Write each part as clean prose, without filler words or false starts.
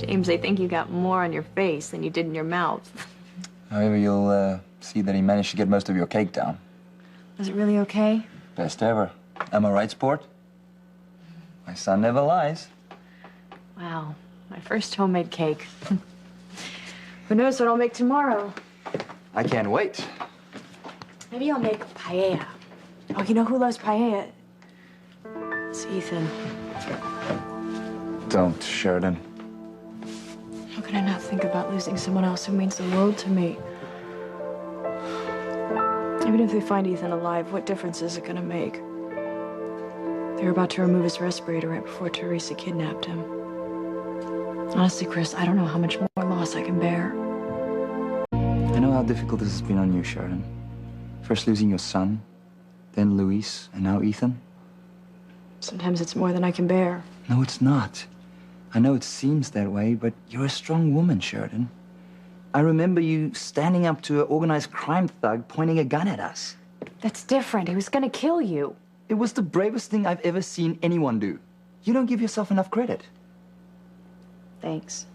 James, they think you got more on your face than you did in your mouth. However, you'll see that he managed to get most of your cake down. Was it really okay? Best ever. Am I right, sport? My son never lies. Wow, my first homemade cake. Who knows what I'll make tomorrow? I can't wait. Maybe I'll make paella. Oh, you know who loves paella? It's Ethan. Don't, Sheridan. How can I not think about losing someone else who means the world to me? Even if they find Ethan alive, what difference is it gonna make? They were about to remove his respirator right before Teresa kidnapped him. Honestly, Chris, I don't know how much more loss I can bear. I know how difficult this has been on you, Sheridan. First losing your son, then Luis, and now Ethan. Sometimes it's more than I can bear. No, it's not. I know it seems that way, but you're a strong woman, Sheridan. I remember you standing up to an organized crime thug pointing a gun at us. That's different. He was gonna kill you. It was the bravest thing I've ever seen anyone do. You don't give yourself enough credit. Thanks.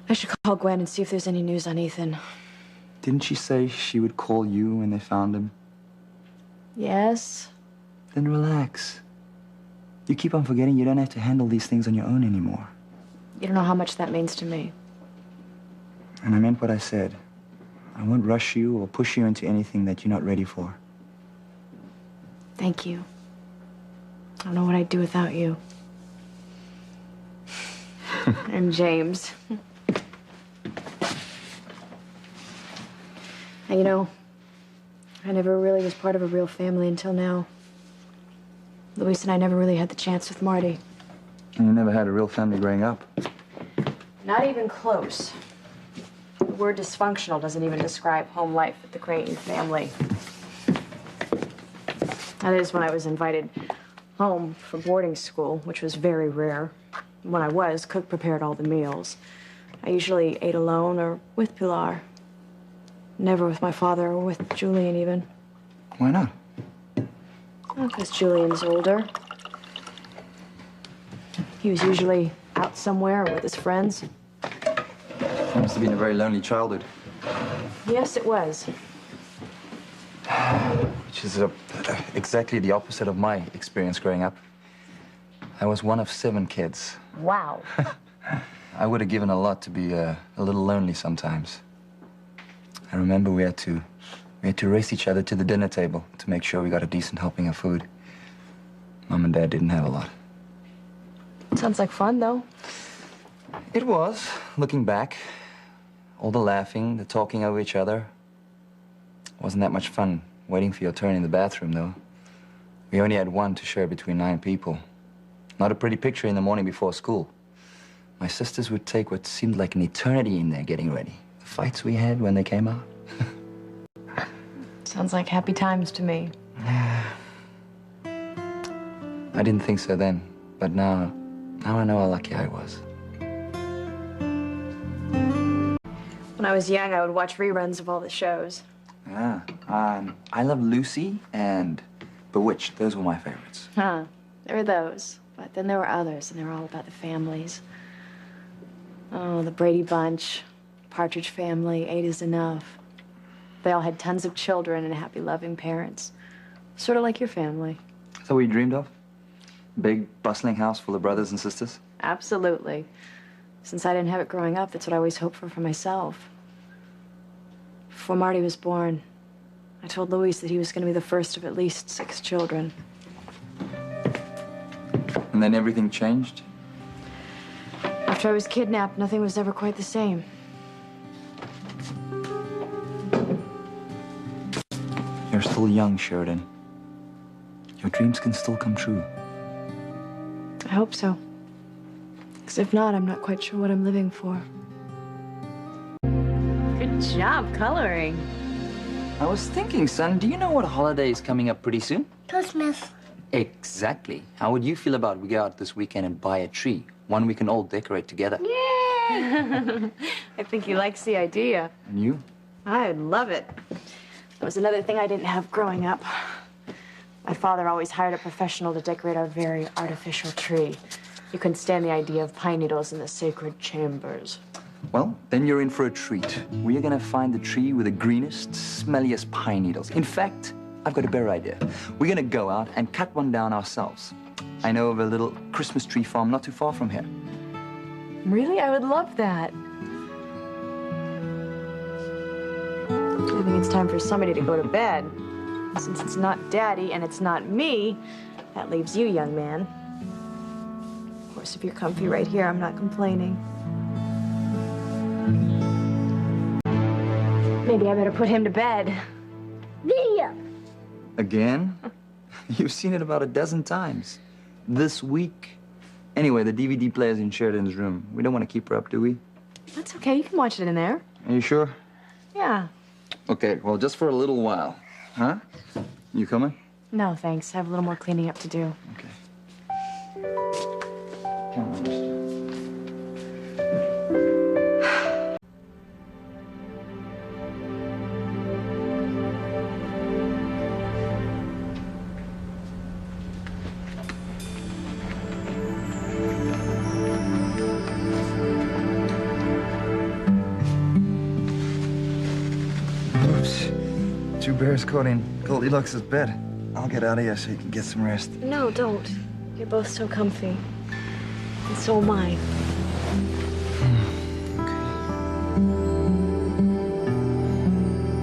I should call Gwen and see if there's any news on Ethan. Didn't she say she would call you when they found him? Yes. Then relax. You keep on forgetting you don't have to handle these things on your own anymore. You don't know how much that means to me. And I meant what I said. I won't rush you or push you into anything that you're not ready for. Thank you. I don't know what I'd do without you. And James. And you know, I never really was part of a real family until now. Luis and I never really had the chance with Marty. And you never had a real family growing up? Not even close. The word dysfunctional doesn't even describe home life at the Creighton family. That is, when I was invited home for boarding school, which was very rare. When I was, cook prepared all the meals. I usually ate alone or with Pilar. Never with my father or with Julian, even. Why not? Well, because Julian's older. He was usually out somewhere with his friends. It must have been a very lonely childhood. Yes, it was. Which is exactly the opposite of my experience growing up. I was one of 7 kids. Wow. I would have given a lot to be a little lonely sometimes. I remember we had to race each other to the dinner table to make sure we got a decent helping of food. Mom and Dad didn't have a lot. Sounds like fun, though. It was, looking back. All the laughing, the talking over each other. Wasn't that much fun waiting for your turn in the bathroom, though. We only had one to share between 9 people. Not a pretty picture in the morning before school. My sisters would take what seemed like an eternity in there getting ready. The fights we had when they came out. Sounds like happy times to me. I didn't think so then, but now I know how lucky I was. When I was young, I would watch reruns of all the shows. Yeah, I Love Lucy and Bewitched. Those were my favorites. Huh. There were those. But then there were others, and they were all about the families. Oh, the Brady Bunch, Partridge Family, 8 is Enough. They all had tons of children and happy, loving parents. Sort of like your family. Is that what you dreamed of? Big, bustling house full of brothers and sisters? Absolutely. Since I didn't have it growing up, that's what I always hoped for myself. Before Marty was born, I told Luis that he was going to be the first of at least 6 children. And then everything changed? After I was kidnapped, nothing was ever quite the same. You're still young, Sheridan. Your dreams can still come true. I hope so. Because if not, I'm not quite sure what I'm living for. Good job coloring. I was thinking, son, do you know what holiday is coming up pretty soon? Christmas. Exactly. How would you feel about we go out this weekend and buy a tree? One we can all decorate together. Yay! I think he likes the idea. And you? I'd love it. That was another thing I didn't have growing up. My father always hired a professional to decorate our very artificial tree. You couldn't stand the idea of pine needles in the sacred chambers. Well, then you're in for a treat. We're gonna find the tree with the greenest, smelliest pine needles. In fact, I've got a better idea. We're gonna go out and cut one down ourselves. I know of a little Christmas tree farm not too far from here. Really? I would love that. I think it's time for somebody to go to bed. Since it's not Daddy and it's not me, that leaves you, young man. Of course, if you're comfy right here, I'm not complaining. Maybe I better put him to bed. Video. Again? You've seen it about a dozen times. This week. Anyway, the DVD player's in Sheridan's room. We don't want to keep her up, do we? That's okay. You can watch it in there. Are you sure? Yeah. Okay, well, just for a little while. Huh? You coming? No, thanks. I have a little more cleaning up to do. Okay. Come on, mister. Oops. Two bears caught in Goldilocks' bed. I'll get out of here so you can get some rest. No, don't. You're both so comfy. And so am I.